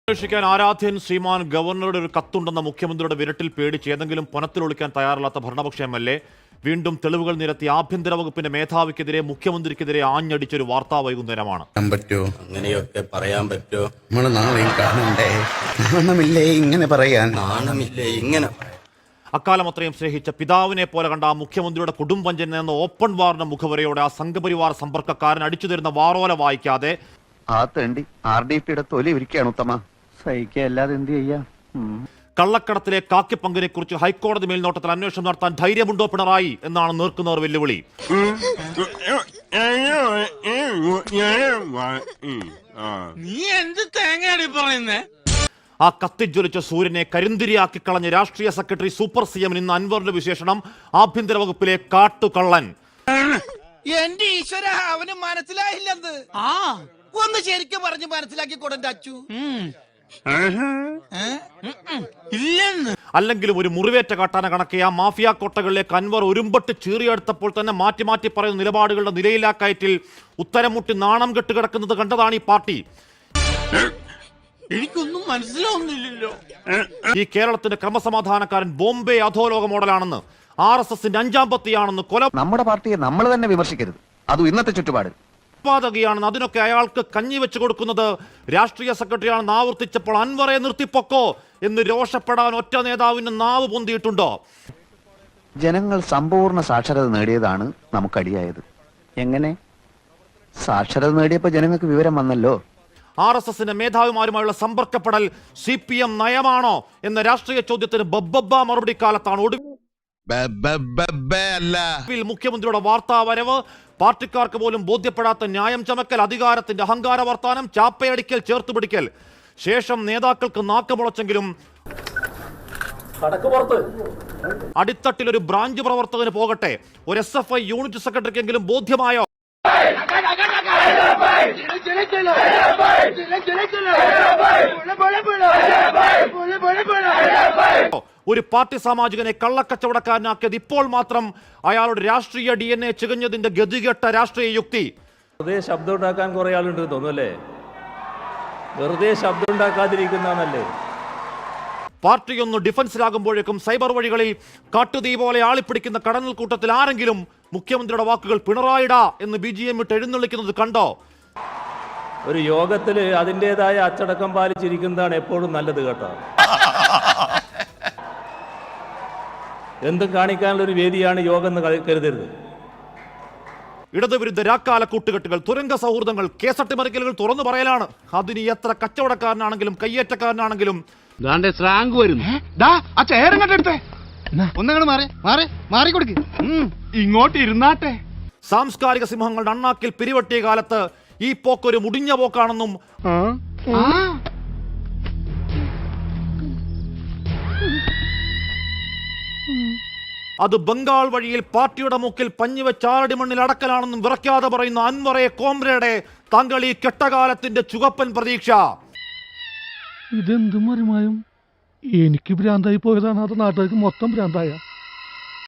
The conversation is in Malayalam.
അന്വേഷിക്കാൻ ആരാധ്യൻ ശ്രീമാൻ ഗവർണറുടെ ഒരു കത്തുണ്ടെന്ന മുഖ്യമന്ത്രിയുടെ വിരട്ടിൽ പേടിച്ച് ഏതെങ്കിലും പൊനത്തിലൊളിക്കാൻ തയ്യാറല്ലാത്ത ഭരണപക്ഷ MLA വീണ്ടും തെളിവുകൾ നിരത്തി ആഭ്യന്തര വകുപ്പിന്റെ മേധാവിക്കെതിരെ മുഖ്യമന്ത്രിക്കെതിരെ ആഞ്ഞടിച്ചൊരു വാർത്താ വൈകുന്നേരമാണ്. അങ്ങനെയൊക്കെ പറയാൻ പറ്റുമോ? നമ്മള് നാളെയും കാണണ്ടേ? നാണമില്ലേ ഇങ്ങനെ പറയാൻ? നാണമില്ലേ ഇങ്ങനെ? അക്കാലം അത്രയും സ്നേഹിച്ച പിതാവിനെ പോലെ കണ്ട ആ മുഖ്യമന്ത്രിയുടെ കുടുംബഞ്ചൻ എന്ന ഓപ്പൺ വാറിന്റെ മുഖവരയോടെ ആ സംഘപരിവാർ സമ്പർക്കക്കാരൻ അടിച്ചു തരുന്ന വാറോല വായിക്കാതെ ആ തേണ്ടി RDPയുടെ തൊലി ഇരിക്കുകയാണ് ഉത്തമ. സഹിക്കല്ലാതെ എന്ത് ചെയ്യാ? കള്ളക്കടത്തിലെ കാക്കിപ്പങ്കിനെ കുറിച്ച് ഹൈക്കോടതി മേൽനോട്ടത്തിൽ അന്വേഷണം നടത്താൻ ധൈര്യമുണ്ടോ പിണറായി എന്നാണ് നേർക്കുന്നവർ വെല്ലുവിളി. നീ എന്ത് തേങ്ങയാടി പറയുന്നേ? ആ കത്തിജ്വലിച്ച സൂര്യനെ കരിന്തിരിയാക്കി കളഞ്ഞ രാഷ്ട്രീയ സെക്രട്ടറി സൂപ്പർ CM ഇന്ന് അൻവറിന്റെ വിശേഷണം ആഭ്യന്തര വകുപ്പിലെ കാട്ടുകള്ളൻ. എന്റെ ഈശ്വര, അവന് മനസ്സിലായില്ലെന്ന്. ഒന്ന് ശരിക്കും പറഞ്ഞ് മനസ്സിലാക്കി കൊടുന്റെ അച്ചു. ഇല്ലെന്ന് അല്ലെങ്കിലും ഒരു മുറിവേറ്റ കാട്ടാന കണക്കെ ആ മാഫിയ കോട്ടകളിലേക്ക് അൻവർ ഒരുമ്പട്ട് ചീറിയെടുത്തപ്പോൾ തന്നെ മാറ്റി മാറ്റി പറയുന്ന നിലപാടുകളുടെ നിലയില്ലാ കയറ്റിൽ ഉത്തരം മുട്ടി നാണം കെട്ട് കിടക്കുന്നത് കണ്ടതാണ് ഈ പാർട്ടി. എനിക്കൊന്നും മനസ്സിലാവുന്നില്ലല്ലോ. ഈ കേരളത്തിന്റെ ക്രമസമാധാനക്കാരൻ ബോംബെ അധോലോക മോഡലാണെന്ന്, RSSന്റെ 5ാം പത്തിയാണെന്ന്, നമ്മുടെ പാർട്ടിയെ നമ്മൾ തന്നെ വിമർശിക്കരുത്, അതും ഇന്നത്തെ ചുറ്റുപാട്. കൊലപാതകയാണെന്ന്, അതിനൊക്കെ അയാൾക്ക് കഞ്ഞി വെച്ച് കൊടുക്കുന്നത് രാഷ്ട്രീയ സെക്രട്ടറിയാണെന്ന് ആവർത്തിച്ചപ്പോൾ അൻവറെ നിർത്തിപ്പൊക്കോ എന്ന് രോഷപ്പെടാൻ ഒറ്റ നേതാവിന് നാവ് പൊന്തിയിട്ടുണ്ടോ? ജനങ്ങൾ സമ്പൂർണ്ണ സാക്ഷരത നേടിയതാണ് നമുക്കടിയായത്. എങ്ങനെ? സാക്ഷരത നേടിയപ്പോ ജനങ്ങൾക്ക് വിവരം വന്നല്ലോ. RSSന്റെ മേധാവിമാരുമായുള്ള സമ്പർക്കപ്പെടൽ CPM നയമാണോ എന്ന രാഷ്ട്രീയ ചോദ്യത്തിന് ബബ്ബ മറുപടി കാലത്താണ് ഒടുവിൽ മുഖ്യമന്ത്രിയുടെ വാർത്താ വരവ്, പാർട്ടിക്കാർക്ക് പോലും ബോധ്യപ്പെടാത്ത ന്യായം ചമക്കൽ, അധികാരത്തിന്റെ അഹങ്കാര വർത്താനം, ചാപ്പയടിക്കൽ, ചേർത്തുപിടിക്കൽ. ശേഷം നേതാക്കൾക്ക് നാക്കമുളച്ചെങ്കിലും അടിത്തട്ടിൽ ഒരു ബ്രാഞ്ച് പ്രവർത്തകന് പോകട്ടെ, ഒരു SFI യൂണിറ്റ് സെക്രട്ടറിക്കെങ്കിലും ബോധ്യമായോ? ഒരു പാർട്ടി സാമാജികനെ കള്ളക്കച്ചവടക്കാരനാക്കിയത് ഇപ്പോൾ മാത്രം അയാളുടെ രാഷ്ട്രീയ DNA ചികഞ്ഞതിന്റെ ഗതികെട്ട രാഷ്ട്രീയ യുക്തി. വെറുതെ ശബ്ദം ഉണ്ടാക്കാൻ കുറെ ആളുണ്ട് തോന്നുമല്ലേ? വെറുതെ ശബ്ദം ഉണ്ടാക്കാതിരിക്കുന്നല്ലേ? പാർട്ടിയൊന്ന് ഡിഫൻസിലാകുമ്പോഴേക്കും സൈബർ വഴികളിൽ കാട്ടുതീ പോലെ ആളിപ്പിടിക്കുന്ന കടന്നൽ കൂട്ടത്തിൽ ആരെങ്കിലും മുഖ്യമന്ത്രിയുടെ വാക്കുകൾ പിണറായിടാ എന്ന് BGM ഇട്ട് എഴുന്നള്ളിക്കുന്നത് കണ്ടോ? ഒരു യോഗത്തിൽ അതിൻ്റെതായ അച്ചടക്കം പാലിച്ചിരിക്കുന്നതാണ് എപ്പോഴും നല്ലത് കേട്ടോ. എന്തും കാണിക്കാനുള്ള ഒരു വേദിയാണ് യോഗം എന്ന് കരുതരുത്. ഇടതുവിരുദ്ധ രാക്കാല കൂട്ടുകെട്ടുകൾ, തുരങ്ക സൗഹൃദങ്ങൾ, കേസട്ടിമറിക്കലുകൾ തുറന്നു പറയലാണ്. അതിന് എത്ര കച്ചവടക്കാരനാണെങ്കിലും കയ്യേറ്റക്കാരനാണെങ്കിലും ഇങ്ങോട്ട് ഇരുന്നാട്ടെ. സാംസ്കാരിക സിംഹങ്ങളുടെ അണ്ണാക്കിൽ പിരിവട്ടിയ കാലത്ത് ഈ പോക്കൊരു മുടിഞ്ഞ പോക്കാണെന്നും അത് ബംഗാൾ വഴിയിൽ പാർട്ടിയുടെ മൂക്കിൽ പഞ്ഞുവെച്ച് ആറടി മണ്ണിൽ അടക്കലാണെന്നും വിറയ്ക്കാതെ പറയുന്ന അൻവറെ കോമ്രേഡെ, താങ്കൾ ഈ കെട്ടകാലത്തിന്റെ ചുവപ്പൻ പ്രതീക്ഷ. ഇതെന്തും മറിമായും എനിക്ക് ഭ്രാന്തായി പോയതാണ്, അത് നാട്ടുകാർക്ക് മൊത്തം ഭ്രാന്തായ.